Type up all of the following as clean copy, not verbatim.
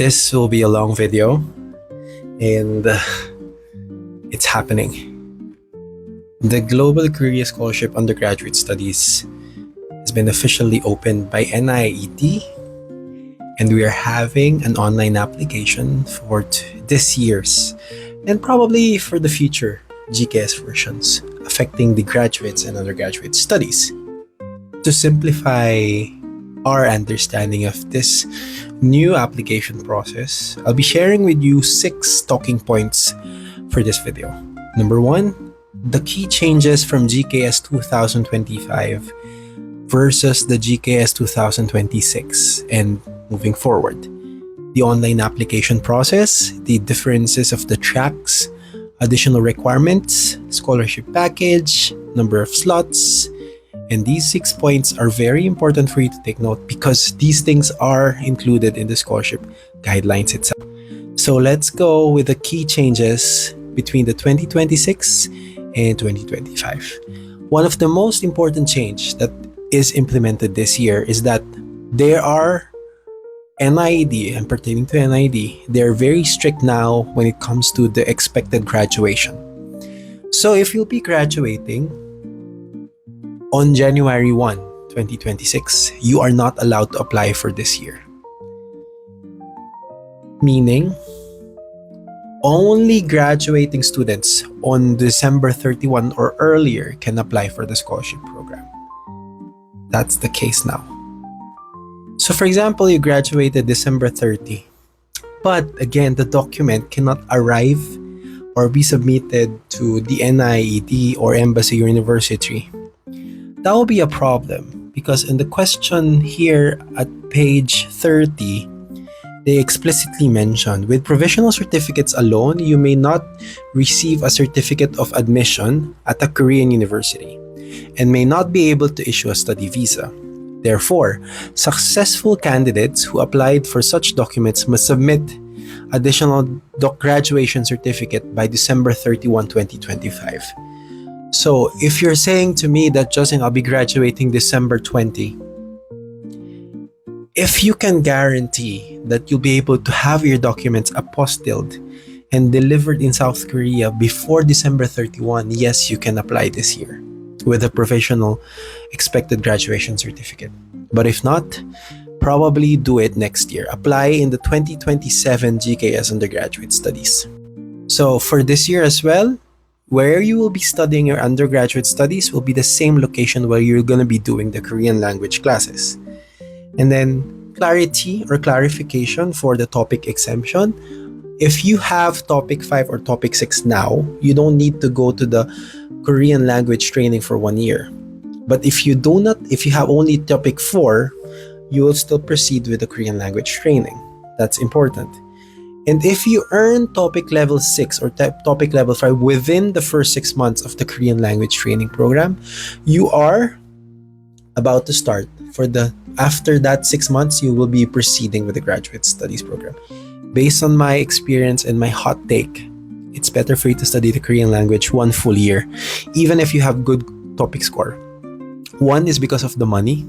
This will be a long video, and it's happening. The Global Career Scholarship Undergraduate Studies has been officially opened by NIET, and we are having an online application for this year's and probably for the future GKS versions affecting the graduates and undergraduate studies. To simplify our understanding of this new application process, I'll be sharing with you 6 talking points for this video. Number 1, the key changes from GKS 2025 versus the GKS 2026 and moving forward. The online application process, the differences of the tracks, additional requirements, scholarship package, number of slots, and these 6 points are very important for you to take note because these things are included in the scholarship guidelines itself. So let's go with the key changes between the 2026 and 2025. One of the most important change that is implemented this year is that there are NIED, and pertaining to NIED, they're very strict now when it comes to the expected graduation. So if you'll be graduating on January 1, 2026, you are not allowed to apply for this year. Meaning, only graduating students on December 31 or earlier can apply for the scholarship program. That's the case now. So for example, you graduated December 30, but again, the document cannot arrive or be submitted to the NIED or embassy or university. That will be a problem because in the question here at page 30, they explicitly mentioned with provisional certificates alone, you may not receive a certificate of admission at a Korean university and may not be able to issue a study visa. Therefore, successful candidates who applied for such documents must submit additional graduation certificate by December 31, 2025. So if you're saying to me that Justin, I'll be graduating December 20, if you can guarantee that you'll be able to have your documents apostilled and delivered in South Korea before December 31, yes, you can apply this year with a provisional expected graduation certificate. But if not, probably do it next year. Apply in the 2027 GKS undergraduate studies. So for this year as well, where you will be studying your undergraduate studies will be the same location where you're going to be doing the Korean language classes. And then clarity or clarification for the topic exemption. If you have topic 5 or topic 6 now, you don't need to go to the Korean language training for 1 year. But if you have only topic 4, you will still proceed with the Korean language training. That's important. And if you earn topic level 6 or topic level 5 within the first 6 months of the Korean language training program, you are about to start. After that 6 months, you will be proceeding with the graduate studies program. Based on my experience and my hot take, it's better for you to study the Korean language 1 full year, even if you have good topic score. 1 is because of the money.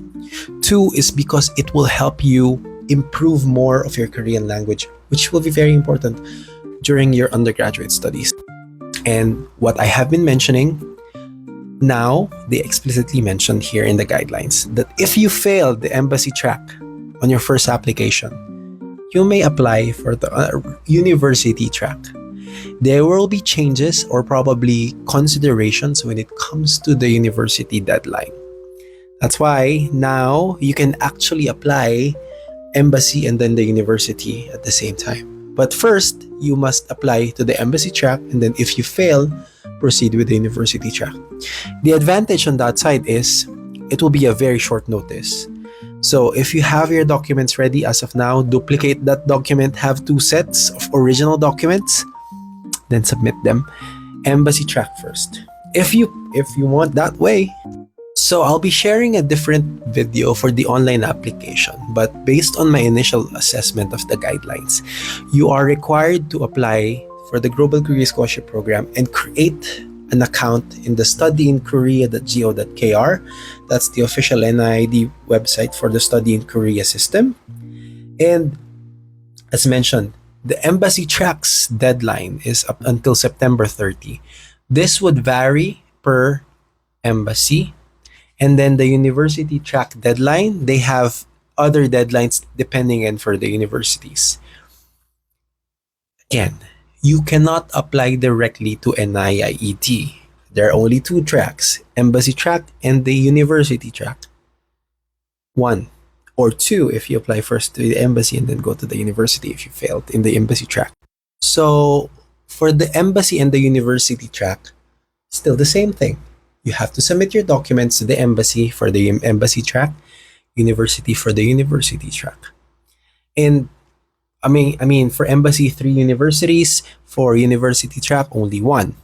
2 is because it will help you improve more of your Korean language, which will be very important during your undergraduate studies. And what I have been mentioning, now they explicitly mentioned here in the guidelines that if you fail the embassy track on your first application, you may apply for the university track. There will be changes or probably considerations when it comes to the university deadline. That's why now you can actually apply embassy and then the university at the same time. But first, you must apply to the embassy track, and then if you fail, proceed with the university track. The advantage on that side is it will be a very short notice. So if you have your documents ready as of now, duplicate that document, have 2 sets of original documents, then submit them. Embassy track first. If you want that way. So I'll be sharing a different video for the online application, but based on my initial assessment of the guidelines, you are required to apply for the Global Career Scholarship Program and create an account in the studyinkorea.go.kr. That's the official NIED website for the Study in Korea system. And As mentioned, the embassy track's deadline is up until September 30. This would vary per embassy. And then the university track deadline, they have other deadlines depending on for the universities. Again, you cannot apply directly to NIIET. There are only two tracks, embassy track and the university track. One or two if you apply first to the embassy and then go to the university if you failed in the embassy track. So for the embassy and the university track, still the same thing. You have to submit your documents to the embassy for the embassy track, university for the university track. And I mean for embassy 3 universities, for university track only one.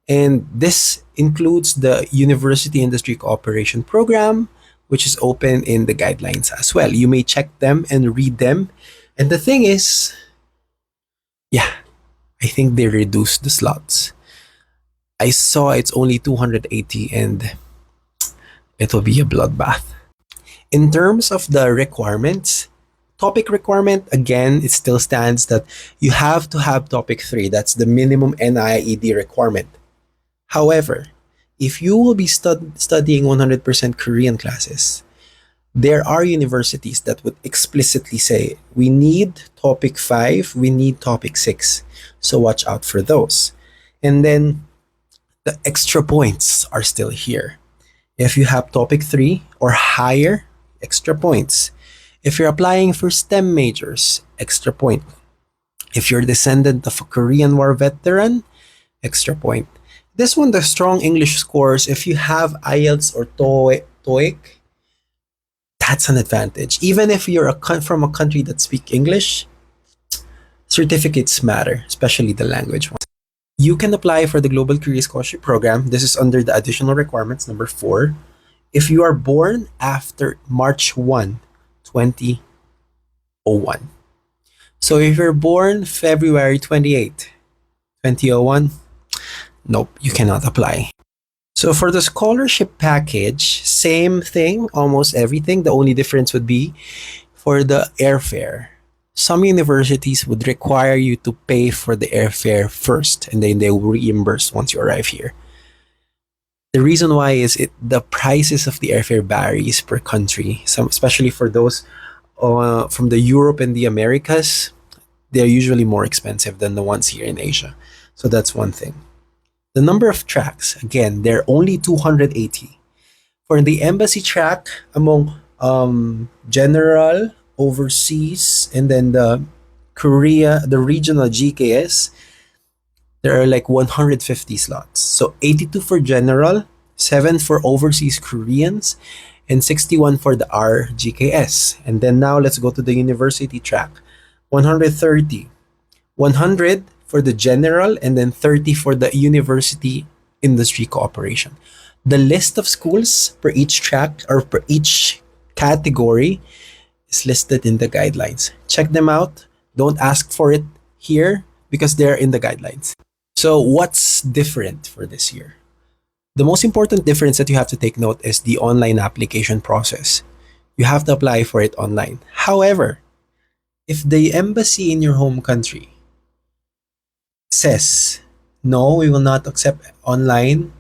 And this includes the University Industry Cooperation Program, which is open in the guidelines as well. You may check them and read them. And the thing is, yeah, I think they reduced the slots. I saw it's only 280 and it will be a bloodbath. In terms of the requirements, topic requirement, again, it still stands that you have to have topic 3. That's the minimum NIED requirement. However, if you will be studying 100% Korean classes, there are universities that would explicitly say, we need topic 5, we need topic 6. So watch out for those. And then the extra points are still here. If you have topic 3 or higher, extra points. If you're applying for STEM majors, extra point. If you're a descendant of a Korean War veteran, extra point. This one, the strong English scores, if you have IELTS or TOEIC, that's an advantage. Even if you're from a country that speaks English, certificates matter, especially the language ones. You can apply for the Global Career Scholarship Program. This is under the additional requirements, number 4. If you are born after March 1, 2001. So if you're born February 28, 2001, nope, you cannot apply. So for the scholarship package, same thing, almost everything. The only difference would be for the airfare. Some universities would require you to pay for the airfare first, and then they will reimburse once you arrive here. The reason why is the prices of the airfare varies per country. Some, especially for those from the Europe and the Americas, they're usually more expensive than the ones here in Asia. So that's one thing. The number of tracks, again, they're only 280. For the embassy track, among general, overseas, and then the regional GKS, there are like 150 slots. So 82 for general, 7 for overseas Koreans, and 61 for the RGKS. And then now let's go to the university track. 130. 100 for the general, and then 30 for the university industry cooperation. The list of schools per each track or per each category is listed in the guidelines. Check them out. Don't ask for it here because they're in the guidelines. So what's different for this year? The most important difference that you have to take note is the online application process. You have to apply for it online. However, if the embassy in your home country says, no, we will not accept online,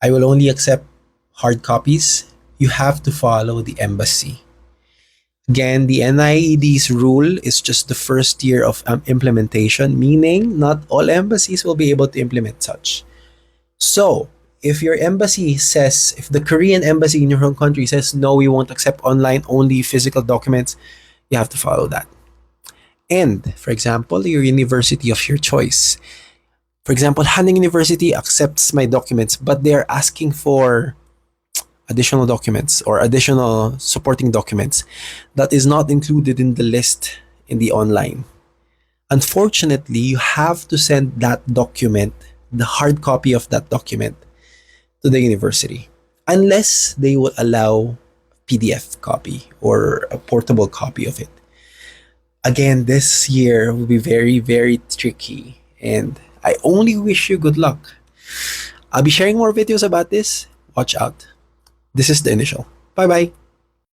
I will only accept hard copies, you have to follow the embassy. Again, the NIED's rule is just the first year of implementation, meaning not all embassies will be able to implement such. So, if your embassy says, if the Korean embassy in your home country says, no, we won't accept online, only physical documents, you have to follow that. And, for example, your university of your choice. For example, Hanning University accepts my documents, but they're asking for additional documents or additional supporting documents that is not included in the list in the online. Unfortunately, you have to send that document, the hard copy of that document, to the university, unless they will allow PDF copy or a portable copy of it. Again, this year will be very, very tricky, and I only wish you good luck. I'll be sharing more videos about this. Watch out. This is the initial. Bye-bye.